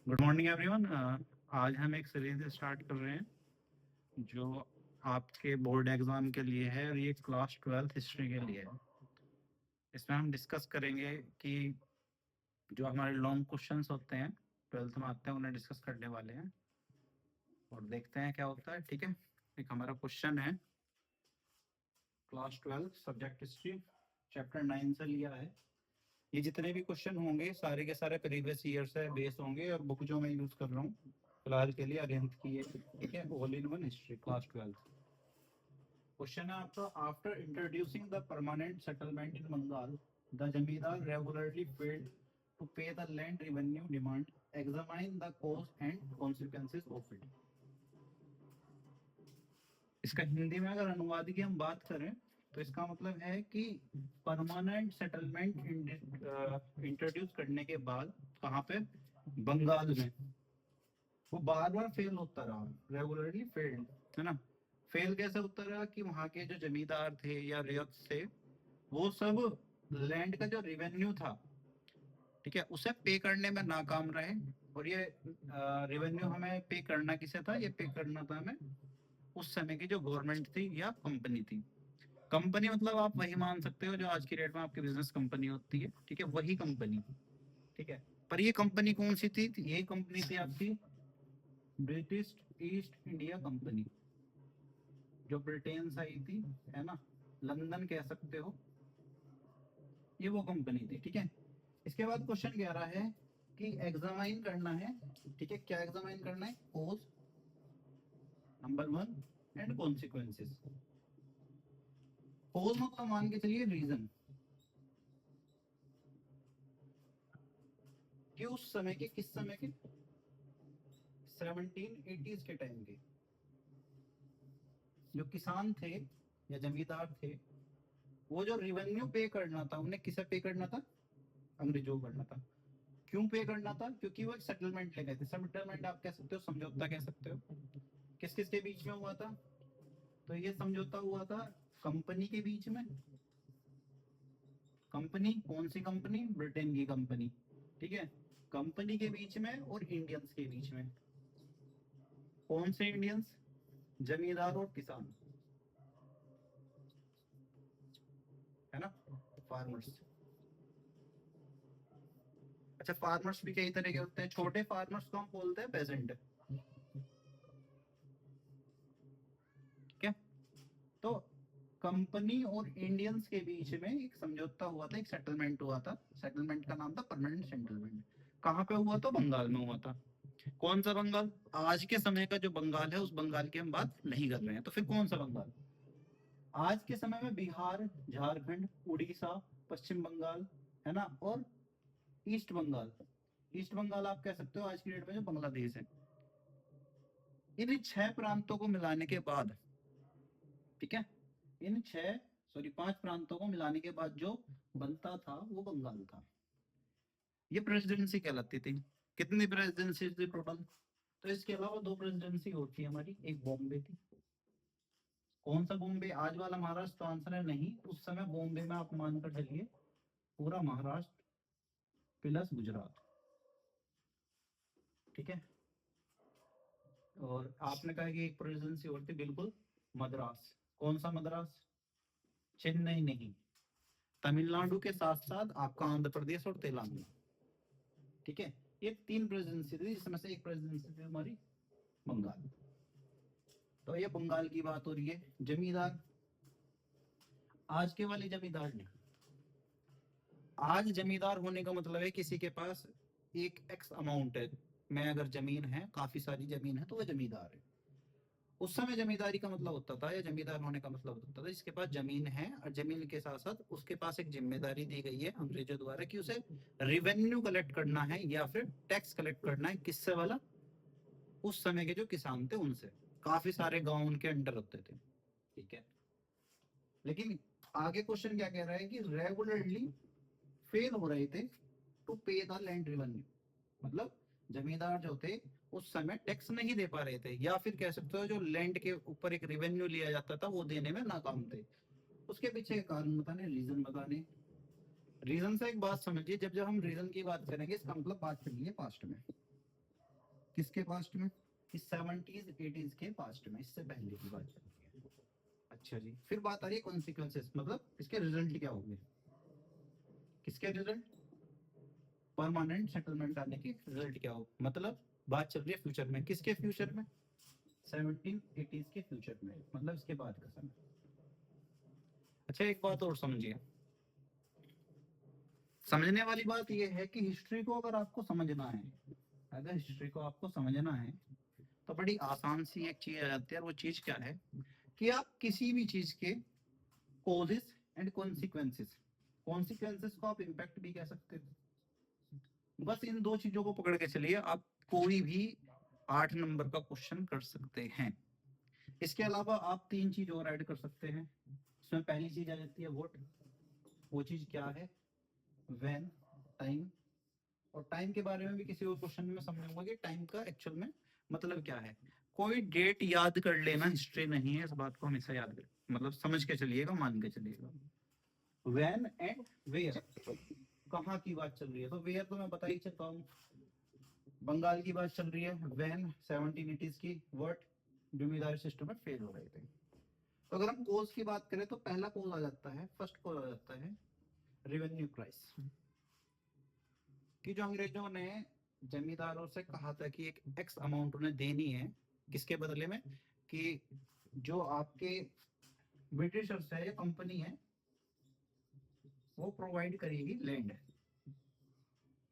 Good morning everyone. आज हम एक सीरीज स्टार्ट कर रहे हैं जो आपके बोर्ड एग्जाम के लिए है और ये क्लास 12th हिस्ट्री के लिए है। इसमें हम डिस्कस करेंगे कि जो हमारे लॉन्ग क्वेश्चंस होते हैं 12th में आते हैं उन्हें डिस्कस करने वाले हैं और देखते हैं क्या होता है। ठीक है, एक हमारा क्वेश्चन है क्लास 12 सब्जेक्ट हिस्ट्री चैप्टर 9 से लिया है। ये जितने भी क्वेश्चन होंगे सारे के सारे प्रीवियस ईयर से बेस होंगे और बुक जो मैं यूज कर रहा हूँ फिलहाल के लिए अरिहंत की है। ठीक है, all in one history class 12। Question है आपका, after introducing the permanent settlement in Bengal the zamindar regularly failed to pay the land revenue demand, examine the cause and consequences of it. इसका हिंदी में अगर अनुवाद की हम बात करें तो इसका मतलब है कि परमानेंट सेटलमेंट इंट्रोड्यूस करने के बाद कहाँ पे, बंगाल में, वो बार बार फेल होता रहा, रेगुलरली फेल्ड, है ना। फेल कैसे होता रहा कि वहाँ के जो जमींदार थे या रियात थे वो सब लैंड का जो रेवेन्यू था, ठीक है, उसे पे करने में नाकाम रहे। और ये रेवेन्यू हमें पे करना किसे था, ये पे करना था हमें उस समय की जो गवर्नमेंट थी या कंपनी थी। कंपनी मतलब आप वही मान सकते हो जो आज की डेट में आपकी बिजनेस कंपनी होती है, ठीक है, वही कंपनी। ठीक है, पर ये कंपनी कौन सी थी, ये कंपनी थी आपकी ब्रिटिश ईस्ट इंडिया कंपनी, जो ब्रिटेन से आई थी, है ना, लंदन कह सकते हो, ये वो कंपनी थी। ठीक है, इसके बाद क्वेश्चन कह रहा है कि एग्जामाइन करना है। ठीक है, क्या एग्जामाइन करना है, कोज नंबर 1 एंड कॉन्सिक्वेंसेस। कोज मतलब मान के चलिए रीजन, कि उस समय के, किस समय के, 1780s के टाइम के जो किसान थे या जमींदार थे, वो जो रेवेन्यू पे करना था उन्हें किसे पे करना था, अंग्रेजों को करना था। क्यों पे करना था, क्योंकि वो एक सेटलमेंट ले गए थे। सेटलमेंट आप कह सकते हो, समझौता कह सकते हो। किस किस के बीच में हुआ था, तो ये समझौता हुआ था कंपनी के बीच में। कंपनी कौन सी कंपनी, ब्रिटेन की कंपनी। ठीक है, कंपनी के बीच में और इंडियंस के बीच में। कौन से इंडियंस, जमींदार और किसान, है ना, फार्मर्स। अच्छा, फार्मर्स भी कई तरह के होते हैं। छोटे फार्मर्स को हम बोलते हैं पेजेंट। ठीक है, तो कंपनी और इंडियंस के बीच में एक समझौता हुआ था, एक सेटलमेंट हुआ था। सेटलमेंट का नाम था परमानेंट सेटलमेंट। कहाँ पे हुआ था, बंगाल में हुआ था। कौन सा बंगाल, आज के समय का जो बंगाल है उस बंगाल की हम बात नहीं कर रहे हैं। तो फिर कौन सा बंगाल, आज के समय में बिहार, झारखंड, उड़ीसा, पश्चिम बंगाल, है ना, और ईस्ट बंगाल। ईस्ट बंगाल आप कह सकते हो आज की डेट में जो बांग्लादेश है। इन 6 प्रांतों को मिलाने के बाद, ठीक है, इन 5 प्रांतों को मिलाने के बाद जो बनता था वो बंगाल था। ये प्रेसिडेंसी कहलाती थी। कितनी प्रेसिडेंसी थी टोटल, तो इसके अलावा 2 प्रेसिडेंसी और थी हमारी, एक बॉम्बे थी। कौन सा बॉम्बे, आज वाला महाराष्ट्र तो आंसर है नहीं। उस समय बॉम्बे में आप मानकर चलिए पूरा महाराष्ट्र प्लस गुजरात। ठीक है, और आपने कहा कि एक प्रेसिडेंसी और थी, बिल्कुल, मद्रास। कौन सा मद्रास, चेन्नई नहीं, तमिलनाडु के साथ साथ आपका आंध्र प्रदेश और तेलंगाना। ठीक है, ये 3 प्रेसिडेंसी थी जिसमें से एक प्रेसिडेंसी थी हमारी बंगाल। तो ये बंगाल की बात हो रही है। जमींदार, आज के वाले जमींदार नहीं। आज जमींदार होने का मतलब है किसी के पास एक एक्स अमाउंट है, मैं अगर जमीन है, काफी सारी जमीन है, तो वह जमींदार है। उस समय जमींदारी का मतलब होता था, या जमींदार होने का मतलब होता था जिसके पास जमीन है और जमीन के साथ साथ उसके पास एक जिम्मेदारी दी गई है अंग्रेजों द्वारा कि उसे रेवेन्यू कलेक्ट करना है या फिर टैक्स कलेक्ट करना है। किससे वाला, उस समय के जो किसान थे उनसे। काफी सारे गांव उनके अंडर होते थे। ठीक है, लेकिन आगे क्वेश्चन क्या कह रहा है कि रेगुलरली फेल हो रहे थे to pay the land revenue, मतलब जमींदार जो थे उस समय टैक्स नहीं दे पा रहे थे, या फिर कह सकते हो जो लैंड के ऊपर एक रेवेन्यू लिया जाता था वो देने में नाकाम थे। उसके पीछे के कारण बताने, रीजन बताने। रीजन से एक बात समझिए, जब जब हम रीजन की बात करेंगे इसका मतलब बात करनी है पास्ट में। किसके पास्ट में? इस 70s 80s के पास्ट में, इससे पहले की बात चल रही है। अच्छा जी, फिर बात आ रही है कॉन्सिक्वेंसेस, मतलब इसके रिजल्ट क्या होंगे? किसके रिजल्ट? परमानेंट सेटलमेंट आने के रिजल्ट क्या हो? मतलब बात चल रही है फ्यूचर में, किसके फ्यूचर में? 1780s के फ्यूचर में, मतलब इसके बाद का समय। अच्छा, एक बात और समझिए, समझने वाली बात यह है कि हिस्ट्री को अगर आपको समझना है, अगर हिस्ट्री को आपको समझना है तो बड़ी आसान सी एक चीज आ जाती है, और वो चीज क्या है कि आप किसी भी चीज के कॉजेस एंड कॉन्सिक्वेंसेस, कॉन्सिक्वेंसेस को आप इम्पैक्ट भी कह सकते हो, बस इन दो चीजों को पकड़ के चलिए, आप कोई भी 8 नंबर का क्वेश्चन कर सकते हैं। इसके अलावा आप 3 चीज और ऐड कर सकते हैं। इसमें पहली चीज आ जाती है व्हाट, वो चीज क्या है? व्हेन, टाइम, और टाइम के बारे में भी किसी और क्वेश्चन में समझूंगा कि टाइम का एक्चुअल में मतलब क्या है। कोई डेट याद कर लेना हिस्ट्री नहीं है, इस बात को हमेशा याद कर, मतलब समझ के चलिएगा, मान के चलिएगा। व्हेन एंड वेयर, कहाँ की बात चल रही है, तो वेयर तो मैं बता ही चुका हूँ, बंगाल की बात चल रही है। व्हेन 1780s की, व्हाट, जमींदारी सिस्टम में फेल हो रहे थे। तो अगर हम कोज की बात करें तो पहला कोज आ जाता है, फर्स्ट कोज आ जाता है रेवेन्यू प्राइस, कि जो अंग्रेजों ने जमींदारों से कहा था कि एक एक्स अमाउंट उन्हें देनी है, किसके बदले में? कि जो आपके ब्रिटिशर्स है या कंपनी है वो प्रोवाइड करेगी लैंड,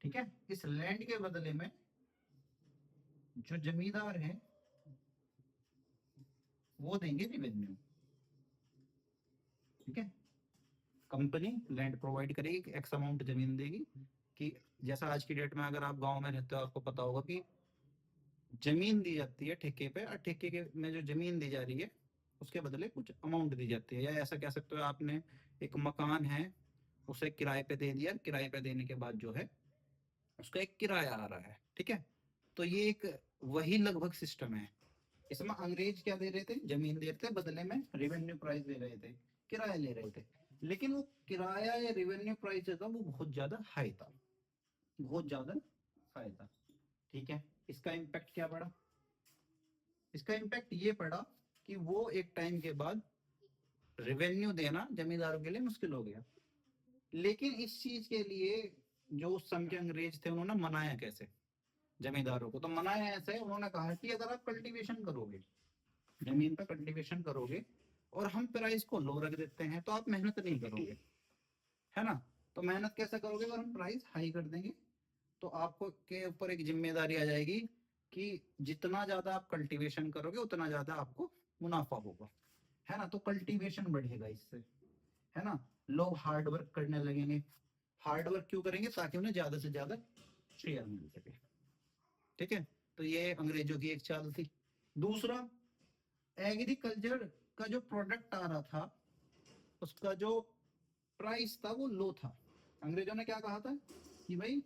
ठीक है, इस लैंड के बदले में जो जमींदार हैं वो देंगे रेवेन्यू, ठीक है। कंपनी लैंड प्रोवाइड करेगी, एक्स अमाउंट जमीन देगी, कि जैसा आज की डेट में अगर आप गांव में रहते हो आपको पता होगा कि जमीन दी जाती है ठेके पे, और ठेके के में जो जमीन दी जा रही है उसके बदले कुछ अमाउंट दी जाती है, या ऐसा कह सकते हो आपने एक मकान है उसे किराए पे दे दिया, किराए पे देने के बाद जो है उसका एक किराया आ रहा है, ठीक है। तो ये एक वही लगभग सिस्टम है। इसमें अंग्रेज क्या दे रहे थे? जमीन दे रहे थे, बदले में रेवेन्यू प्राइस दे रहे थे, किराया ले रहे थे। लेकिन वो किराया या रेवेन्यू प्राइस जो था वो बहुत ज्यादा हाई था, बहुत ज्यादा हाई था, ठीक है। इसका इम्पैक्ट क्या पड़ा? इसका इम्पैक्ट ये पड़ा कि वो एक टाइम के बाद रेवेन्यू देना जमींदारों के लिए मुश्किल हो गया। लेकिन इस चीज के लिए जो उस समय के अंग्रेज थे उन्होंने मनाया कैसे जमींदारों को? तो मनाया ऐसे, उन्होंने कहा कि अगर आप कल्टीवेशन करोगे, जमीन पर कल्टीवेशन करोगे और हम प्राइस को लो रख देते हैं तो आप मेहनत नहीं करोगे, है ना। तो मेहनत कैसे करोगे? अगर हम प्राइस हाई कर देंगे तो आपको के ऊपर एक जिम्मेदारी आ जाएगी कि जितना ज्यादा आप कल्टीवेशन करोगे उतना ज्यादा आपको मुनाफा होगा, है ना। तो कल्टीवेशन बढ़ेगा इससे, है ना। लोग हार्ड वर्क करने लगेंगे, हार्ड वर्क क्यों करेंगे? ताकि उन्हें ज्यादा से ज्यादा शेयर मिल सके, ठीक है। तो ये अंग्रेजों की एक चाल थी। दूसरा, एग्रीकल्चर का जो प्रोडक्ट आ रहा था उसका जो प्राइस था वो लो था। अंग्रेजों ने क्या कहा था कि भाई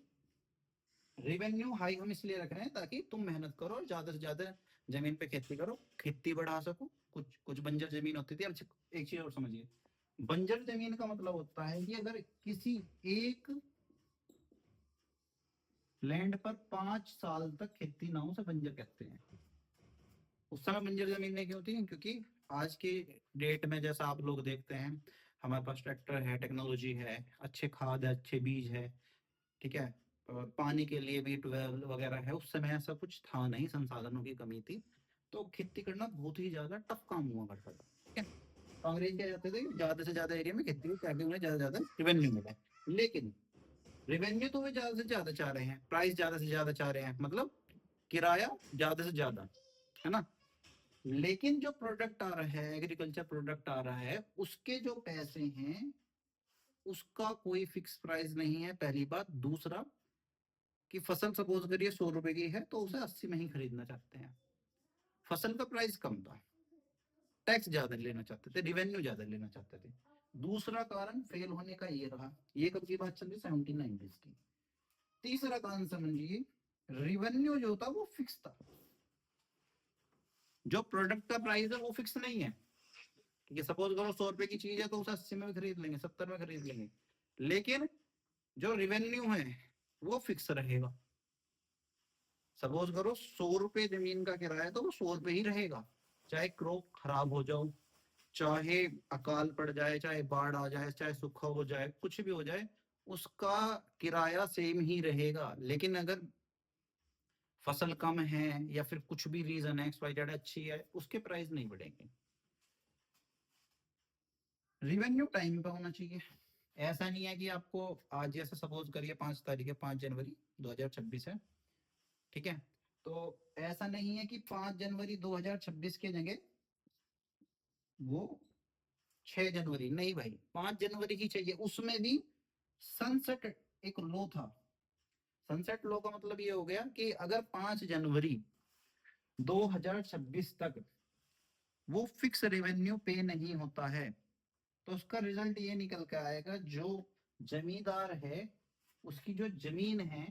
रेवेन्यू हाई हम इसलिए रख रहे हैं ताकि तुम मेहनत करो और ज्यादा से ज्यादा जमीन पे खेती करो, खेती बढ़ा सको। कुछ कुछ बंजर जमीन होती थी। अब एक चीज और समझिए, बंजर जमीन का मतलब होता है कि अगर किसी एक लैंड पर 5 साल तक खेती ना हो उसे बंजर कहते हैं। उस समय बंजर जमीनें क्यों थी? क्योंकि आज की डेट में जैसा आप लोग देखते हैं हमारे पास ट्रैक्टर है, टेक्नोलॉजी है, अच्छे खाद है, अच्छे बीज है, ठीक है, और पानी के लिए भी ट्यूबवेल वगैरह है। उस समय ऐसा कुछ था नहीं, संसाधनों की कमी थी, तो खेती करना बहुत ही ज्यादा टफ काम हुआ करता था, ठीक है। तो अंग्रेज क्या चाहते थे? ज्यादा से ज्यादा एरिया में खेती हो ताकि उन्हें ज्यादा से ज्यादा रेवेन्यू मिले। लेकिन रेवेन्यू तो वे ज्यादा से ज्यादा चाह रहे हैं, प्राइस ज्यादा से ज्यादा चाह रहे हैं, मतलब किराया ज्यादा से ज्यादा, है ना। लेकिन जो प्रोडक्ट आ रहा है, एग्रीकल्चर प्रोडक्ट आ रहा है, उसके जो पैसे हैं उसका कोई फिक्स प्राइस नहीं है, पहली बात। दूसरा, कि फसल सपोज करिए 100 रुपए की है तो उसे 80 में ही खरीदना चाहते हैं। फसल का प्राइस कम था, टैक्स ज्यादा लेना चाहते थे, रिवेन्यू ज्यादा लेना चाहते थे। दूसरा कारण फेल होने का ये रहा। ये कब की बात चल रही? 1790s की। तीसरा कारण समझिए, रिवेन्यू जो था वो फिक्स था, जो प्रोडक्ट का प्राइस है वो फिक्स नहीं है। कि सपोज करो 100 रुपए की चीज है तो उसे 80 में खरीद लेंगे, 70 में खरीद लेंगे। लेकिन जो रिवेन्यू है वो फिक्स रहेगा, सपोज करो 100 रुपए जमीन का किराया है तो वो 100 रुपए ही रहेगा, चाहे क्रॉप खराब हो जाओ, चाहे अकाल पड़ जाए, चाहे बाढ़ आ जाए, चाहे सूखा हो जाए, कुछ भी हो जाए, उसका किराया सेम ही रहेगा। लेकिन अगर फसल कम है या फिर कुछ भी रीजन है, एक्स वाई जेड अच्छी है, उसके प्राइस नहीं बढ़ेंगे। रिवेन्यू टाइम पे होना चाहिए। ऐसा नहीं है कि आपको आज, जैसे सपोज करिए 5 तारीख है, 5 जनवरी 2026 है, ठीक है, तो ऐसा नहीं है कि 5 जनवरी 2026 के जगह वो 6 जनवरी, नहीं भाई, 5 जनवरी ही चाहिए। उसमें भी सनसेट एक लो था। सनसेट लो का मतलब ये हो गया कि अगर 5 जनवरी 2026 तक वो फिक्स रेवेन्यू पे नहीं होता है तो उसका रिजल्ट ये निकल के आएगा, जो जमींदार है उसकी जो जमीन है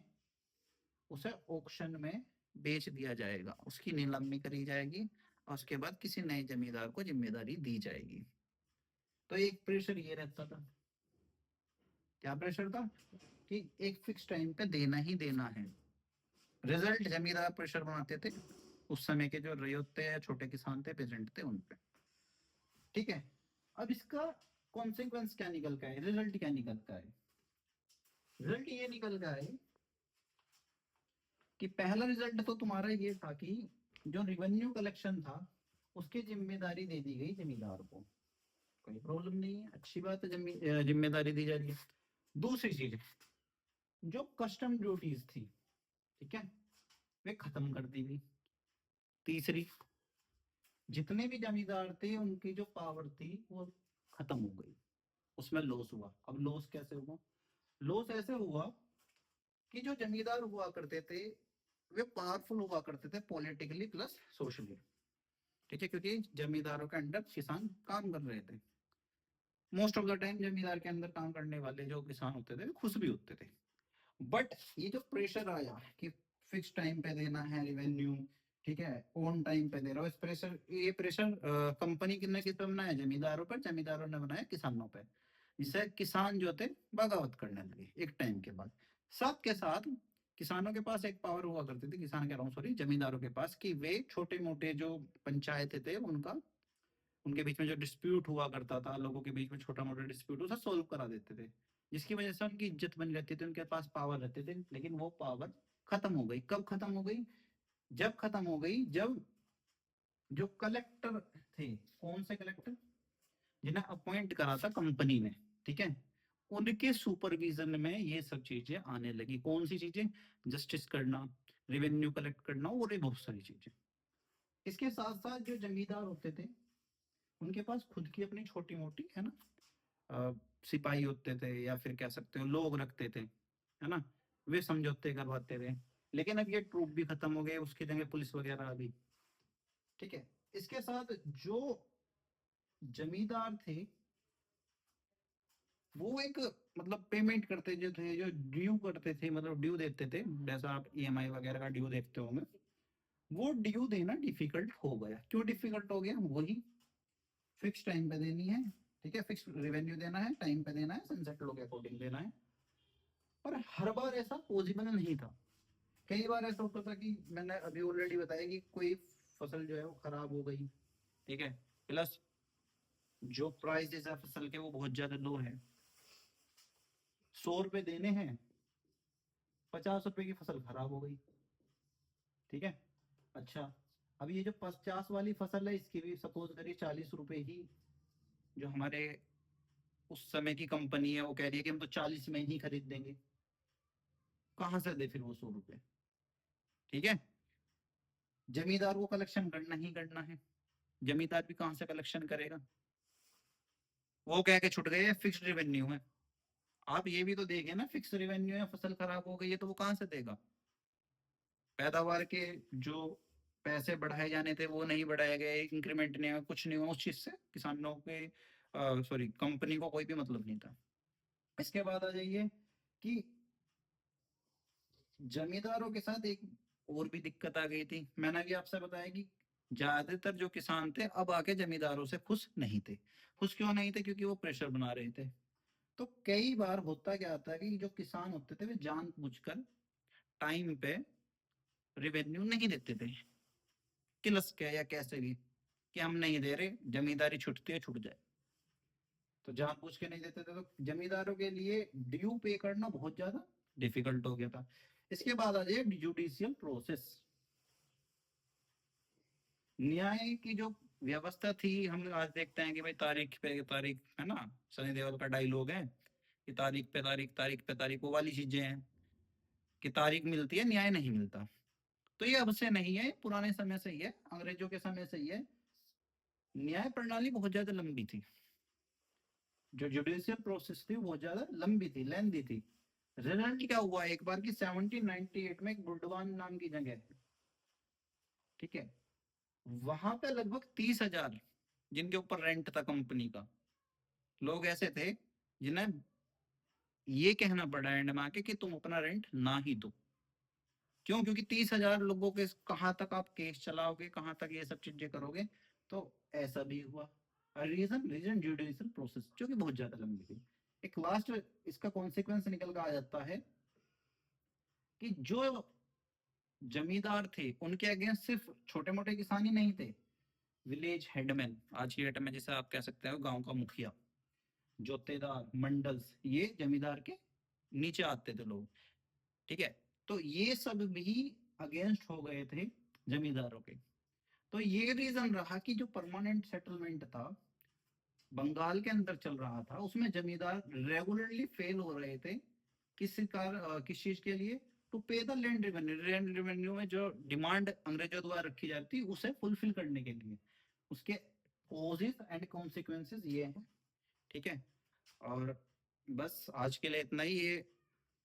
उसे ऑक्शन में बेच दिया जाएगा, उसकी नीलामी करी जाएगी और उसके बाद किसी नए जमींदार को जिम्मेदारी दी जाएगी। तो एक प्रेशर ये रहता था, क्या प्रेशर था, कि एक फिक्स टाइम पे देना ही देना है। रिजल्ट जमींदार प्रेशर बनाते थे, उस समय के जो रैयत थे, छोटे किसान थे, पेजेंट थे, उन पे। ठीक है, अब इसका कॉन्सिक्वेंस क्या निकल का है, रिजल्ट क्या निकल का है? रिजल्ट ये निकल का है कि पहला रिजल्ट तो तुम्हारा ये था कि जो रिवेन्यू कलेक्शन था उसकी जिम्मेदारी दे दी गई जमींदार को, कोई प्रॉब्लम नहीं है, अच्छी बात है, जिम्मेदारी दी जा रही है। दूसरी चीज, जो कस्टम ड्यूटीज थी, ठीक है, वे खत्म कर दी गई। तीसरी, जितने भी जमींदार थे उनकी जो पावर थी वो खत्म हो गई, उसमें लॉस हुआ। अब लॉस कैसे हुआ? लॉस ऐसे हुआ कि जो जमींदार हुआ करते थे वे पावरफुल हुआ करते थे पॉलिटिकली प्लस सोशली, ठीक है, क्योंकि जमींदारों के अंडर किसान काम कर रहे थे। मोस्ट ऑफ द टाइम जमींदार के अंदर काम करने वाले जो किसान होते थे खुश भी होते थे। बट ये जो प्रेशर आया कि फिक्स टाइम पे देना है रेवेन्यू, ठीक है, ऑन टाइम पे दे रहा हो, इस प्रेशर, ये प्रेशर कंपनी ने किस पे बनाया? जमींदारों पर, जमींदारों ने बनाया किसानों पे, जिससे किसान जो थे बगावत करने लगे एक टाइम के बाद। साथ के साथ किसानों के पास एक पावर हुआ करती थी, किसान कह रहा हूँ सॉरी, जमींदारों के पास, कि वे छोटे मोटे जो पंचायतें थे उनका, उनके बीच में जो डिस्प्यूट हुआ करता था, लोगों के बीच में छोटा मोटा डिस्प्यूट उसे सोल्व करा देते थे, जिसकी वजह से उनकी इज्जत बनी रहती थी, उनके पास पावर रहते थे। लेकिन वो पावर खत्म हो गई। कब खत्म हो गई? जब खत्म हो गई जब जो कलेक्टर थे, कौन से कलेक्टर, जिन्हें अपॉइंट करा था कंपनी ने, ठीक है, उनके सुपरविजन में ये सब चीजें आने लगी। कौन सी चीजें? जस्टिस करना, रेवेन्यू कलेक्ट करना, और ये बहुत सारी चीजें। इसके साथ साथ जो जमींदार होते थे उनके पास खुद की अपनी छोटी मोटी, है ना, अ, सिपाही होते थे, या फिर कह सकते हो लोग रखते थे, है ना, वे समझौते करवाते थे। लेकिन अब ये ट्रूप भी खत्म हो गए, उसकी जगह पुलिस वगैरह आ गई, ठीक है। इसके साथ जो जमींदार थे वो एक, मतलब पेमेंट करते जो थे, जो ड्यू करते थे, मतलब ड्यू देते थे, जैसा आप ईएमआई वगैरह का ड्यू देखते होंगे, वो ड्यू देना डिफिकल्ट हो गया। क्यों डिफिकल्ट हो गया? वही फिक्स टाइम पे देनी है, ठीक है, फिक्स रेवेन्यू देना है, टाइम पे देना है, सनसेट लो के अकॉर्डिंग देना है। पर हर बार ऐसा पॉसिबल नहीं था। कई बार ऐसा होता था कि मैंने अभी ऑलरेडी बताया कि कोई फसल जो है वो खराब हो गई, ठीक है, प्लस जो प्राइसेस है फसल के वो बहुत ज्यादा लो है, 100 रुपए देने हैं, 50 रुपए की फसल खराब हो गई, ठीक है। अच्छा, अब ये जो 50 वाली फसल है इसकी भी सपोज करिए 40 रुपए ही, जो हमारे उस समय की कंपनी है वो कह रही है कि हम तो 40 में ही खरीद देंगे, कहाँ से दे फिर वो 100 रुपए? ठीक है, जमींदार को कलेक्शन करना ही करना है, जमींदार भी कहाँ से कलेक्शन करेगा? वो कह के छुट गए फिक्स्ड रेवेन्यू है। आप ये भी तो देखे ना, फिक्स रेवेन्यू है, फसल खराब हो गई है तो वो कहाँ से देगा? पैदावार के जो पैसे बढ़ाए जाने थे वो नहीं बढ़ाए गए, इंक्रीमेंट नहीं हुआ, कुछ नहीं हुआ, उस चीज से किसानों के, सॉरी, कंपनी को कोई भी मतलब नहीं था। इसके बाद आ जाइए कि जमींदारों के साथ एक और भी दिक्कत आ गई थी। मैंने भी आपसे बताया कि ज्यादातर जो किसान थे अब आके जमींदारों से खुश नहीं थे। खुश क्यों नहीं थे? क्योंकि वो प्रेशर बना रहे थे। तो कई बार होता क्या था कि जो किसान होते थे वे जानबूझकर टाइम पे रेवेन्यू नहीं देते थे, किलस के या कैसे भी, कि हम नहीं दे रहे, जमींदारी छुटती है छुट जाए। तो जानबूझ के नहीं देते थे, तो जमींदारों के लिए ड्यू पे करना बहुत ज्यादा डिफिकल्ट हो गया था। इसके बाद आ जाए जुडिशियल प्रोसेस। न्याय की जो व्यवस्था थी, हम आज देखते हैं कि भाई तारीख पे तारीख, है ना, सनी देओल का डायलॉग है कि तारीख पे तारीख, तारीख पे तारीख, वो वाली चीजें हैं कि तारीख मिलती है, न्याय नहीं मिलता। तो ये अब से नहीं है, पुराने समय से ही है, अंग्रेजों के समय से ही है। न्याय प्रणाली बहुत ज्यादा लंबी थी, जो जुडिशियल प्रोसेस थी बहुत ज्यादा लंबी थी, लेंदी थी। रिजल्ट क्या हुआ एक बार की, 1798 में एक बुर्डवान नाम की जगह है, ठीक है, वहां पे लगभग 30,000 जिनके ऊपर रेंट था कंपनी का, लोग ऐसे थे जिन्हें ये कहना पड़ा एंड में आके कि तुम अपना रेंट ना ही दो। क्यों? क्योंकि 30,000 लोगों के कहाँ तक आप केस चलाओगे, कहाँ तक ये सब चीजें करोगे। तो ऐसा भी हुआ। रीजन रीजन जुडिशियल प्रोसेस जो कि बहुत ज्यादा लंबी थी। एक लास्ट इसका कॉन्सिक्वेंस निकल कर आ जाता है कि जो जमींदार थे उनके अगेंस्ट सिर्फ छोटे मोटे किसान ही नहीं थे, विलेज हेडमैन, आज की डेट में जैसे आप कह सकते हो गांव का मुखिया, जोतेदार, मंडल्स, ये जमींदार के नीचे आते थे लोग, ठीक है। तो ये सब भी अगेंस्ट हो गए थे जमींदारों के। तो ये रीजन रहा कि जो परमानेंट सेटलमेंट था बंगाल के अंदर चल रहा था, उसमें जमींदार रेगुलरली फेल हो रहे थे। किस चीज के लिए? To pay the land revenue, land revenue में जो डिमांड अंग्रेजों द्वारा रखी जाती है उसे फुलफिल करने के लिए। उसके कॉजेस एंड कॉन्सिक्वेंसेस ये हैं, ठीक है। और बस आज के लिए इतना ही, ये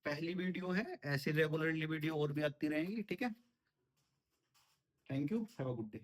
पहली वीडियो है, ऐसी रेगुलरली वीडियो और भी आती रहेंगी, ठीक है। Thank you, have a good day.